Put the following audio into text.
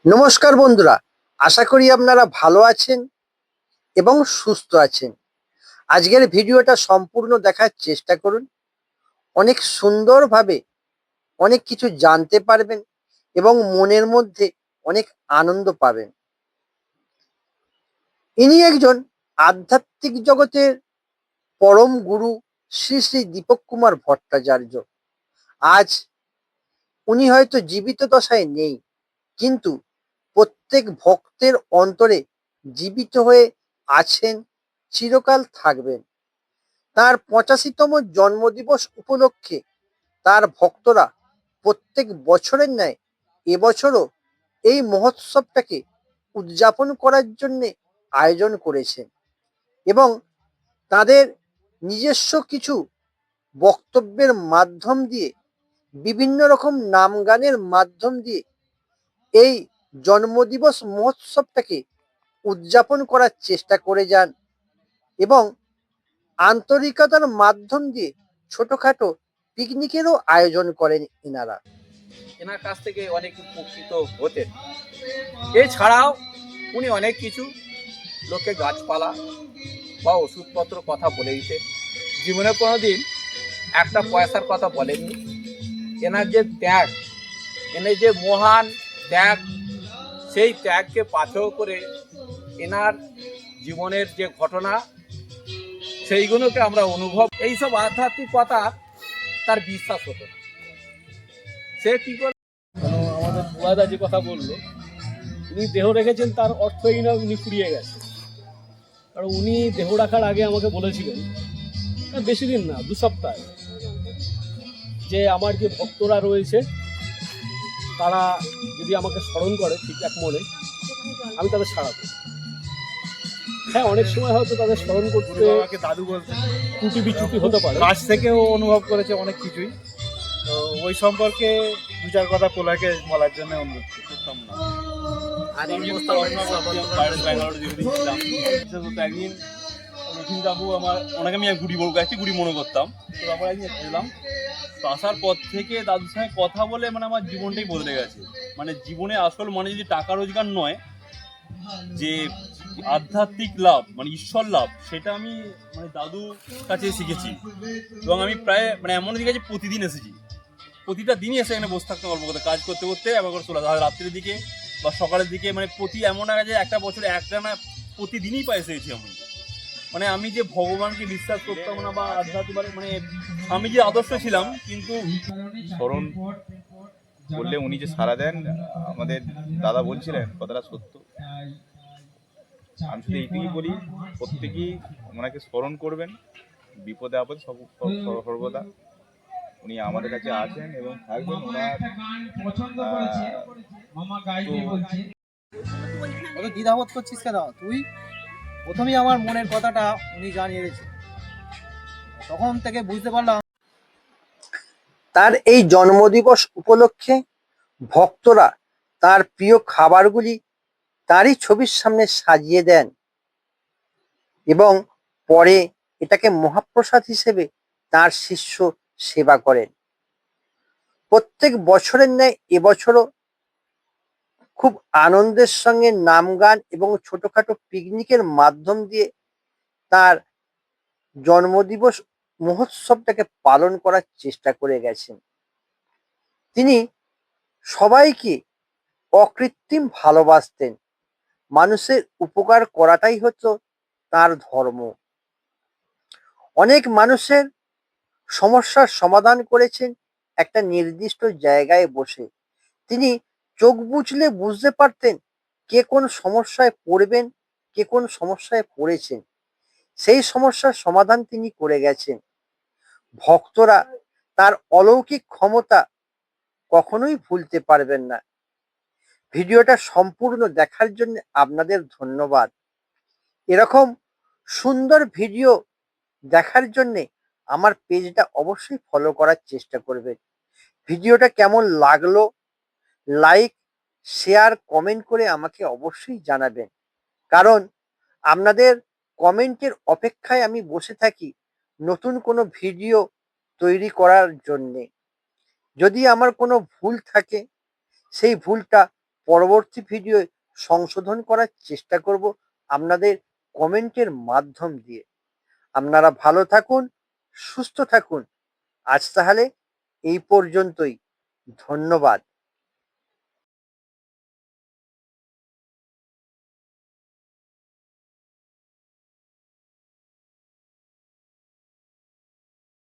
নমস্কার বন্ধুরা, আশা করি আপনারা ভালো আছেন এবং সুস্থ আছেন। আজকের ভিডিওটা সম্পূর্ণ দেখার চেষ্টা করুন। অনেক সুন্দরভাবে অনেক কিছু জানতে পারবেন এবং মনের মধ্যে অনেক আনন্দ পাবেন। ইনি একজন আধ্যাত্মিক জগতের পরম গুরু শ্রী শ্রী দীপক কুমার ভট্টাচার্য। আজ উনি হয়তো জীবিত দশায় নেই, কিন্তু প্রত্যেক ভক্তের অন্তরে জীবিত হয়ে আছেন, চিরকাল থাকবেন। তার 85তম জন্মদিবস উপলক্ষে তার ভক্তরা প্রত্যেক বছরের ন্যায় এবছরও এই মহোৎসবটাকে উদযাপন করার জন্যে আয়োজন করেছেন এবং তাদের নিজস্ব কিছু বক্তব্যের মাধ্যম দিয়ে, বিভিন্ন রকম নাম গানের মাধ্যম দিয়ে এই জন্মদিবস মহোৎসবটাকে উদযাপন করার চেষ্টা করে যান এবং আন্তরিকতার মাধ্যম দিয়ে ছোটখাটো পিকনিকেরও আয়োজন করেন এনারা। এনার কাছ থেকে অনেক উপকৃত হতেন। এছাড়াও উনি অনেক কিছু লোককে গাছপালা বা ওষুধপত্র কথা বলে দিতেন। জীবনে কোনোদিন একটা পয়সার কথা বলেননি। এনার যে ত্যাগ, এনার যে মহান ত্যাগ, সেই ত্যাগকে পাথেয় করে এনার জীবনের যে ঘটনা, সেইগুলোকে আমরা অনুভব, এইসব আধ্যাত্মিক কথা তার বিশ্বাস হতো না। সে কি করে, আমাদের বুড়াদা যে কথা বললো, উনি দেহ রেখেছেন তার অর্থ এই না উনি ফুরিয়ে গেছে। কারণ উনি দেহ রাখার আগে আমাকে বলেছিলেন, বেশি দিন না, 2 সপ্তাহ, যে আমার যে ভক্তরা রয়েছে তারা যদি আমাকে স্মরণ করে ঠিক এক মনে, আমি তাদের ছাড়াবো। হ্যাঁ, অনেক সময় হয়তো তাদের স্মরণ করতে আমাকে দাদু বলতে ত্রুটি বিচ্যুতি হতে পারে। কাছ থেকেও অনুভব করেছে অনেক কিছুই। তো ওই সম্পর্কে দু চার কথা পোলাকে বলার জন্য অনুরোধ করতাম না। আর একদিন রথিন বাবু আমার, ওনাকে আমি গুড়ি বলবো, গুড়ি মনে করতাম। তো আমরা একদিন এলাম, তো আসার পর থেকে দাদুর সঙ্গে কথা বলে মানে আমার জীবনটাই বদলে গেছে। মানে জীবনে আসল মানে যদি টাকা রোজগার নয়, যে আধ্যাত্মিক লাভ মানে ঈশ্বর লাভ, সেটা আমি মানে দাদুর কাছে শিখেছি। এবং আমি প্রায় মানে এমন দিকে আছে প্রতিদিন এসেছি, প্রতিটা দিনই এসে এখানে বসে থাকতে গল্প করতে, কাজ করতে করতে আবার করে চলে আসা, রাত্রের দিকে বা সকালের দিকে, মানে প্রতি এমন আছে একটা বছরে একটা না প্রতিদিনই পাই এসেছি আমি। মানে আমি যে ভগবানকে বিশ্বাস করতাম না বা আধ্যাত্মিক মানে আমি যে আদর্শ ছিলাম, কিন্তু স্মরণ করলে উনি যে সাড়া দেন, আমাদের দাদা বলছিলেন কথাটা সত্য। আমি শুধু এইটুকুই বলি, প্রত্যেকেই ওনাকে স্মরণ করবেন, বিপদে আপদে সর্বদা উনি আমাদের কাছে আছেন এবং থাকবেন। ওনার অত দ্বিধাবোধ করছিস কেন? তুই প্রথমেই আমার মনের কথাটা উনি জানিয়ে দিয়েছে, তখন থেকে বুঝতে পারলাম। তার এই জন্মদিবস উপলক্ষে ভক্তরা তার প্রিয় খাবারগুলি তারই ছবির সামনে সাজিয়ে দেন এবং পরে এটাকে মহাপ্রসাদ হিসেবে তার শিষ্য সেবা করেন। প্রত্যেক বছরের ন্যায় এবছরও খুব আনন্দের সঙ্গে নাম গান এবং ছোটখাটো পিকনিকের মাধ্যম দিয়ে তার জন্মদিবস মহোৎসবটাকে পালন করার চেষ্টা করে গেছেন। তিনি সবাইকে অকৃত্রিম ভালোবাসতেন। মানুষের উপকার করাটাই হতো তার ধর্ম। অনেক মানুষের সমস্যার সমাধান করেছেন একটা নির্দিষ্ট জায়গায় বসে। তিনি চোখ বুজলে বুঝতে পারতেন কে কোন সমস্যায় পড়বেন, কে কোন সমস্যায় পড়েছেন। সেই সমস্যার সমাধান তিনি করে গেছেন। ভক্তরা তার অলৌকিক ক্ষমতা কখনোই ভুলতে পারবেন না। ভিডিওটা সম্পূর্ণ দেখার জন্য আপনাদের ধন্যবাদ। এরকম সুন্দর ভিডিও দেখার জন্য আমার পেজটা অবশ্যই ফলো করার চেষ্টা করবেন। ভিডিওটা কেমন লাগলো লাইক, শেয়ার, কমেন্ট করে আমাকে অবশ্যই জানাবেন, কারণ আপনাদের কমেন্টের অপেক্ষায় আমি বসে থাকি নতুন কোনো ভিডিও তৈরি করার জন্যে। যদি আমার কোনো ভুল থাকে সেই ভুলটা পরবর্তী ভিডিও সংশোধন করার চেষ্টা করব আপনাদের কমেন্টের মাধ্যম দিয়ে। আপনারা ভালো থাকুন, সুস্থ থাকুন। আজ তাহলে এই পর্যন্তই। ধন্যবাদ।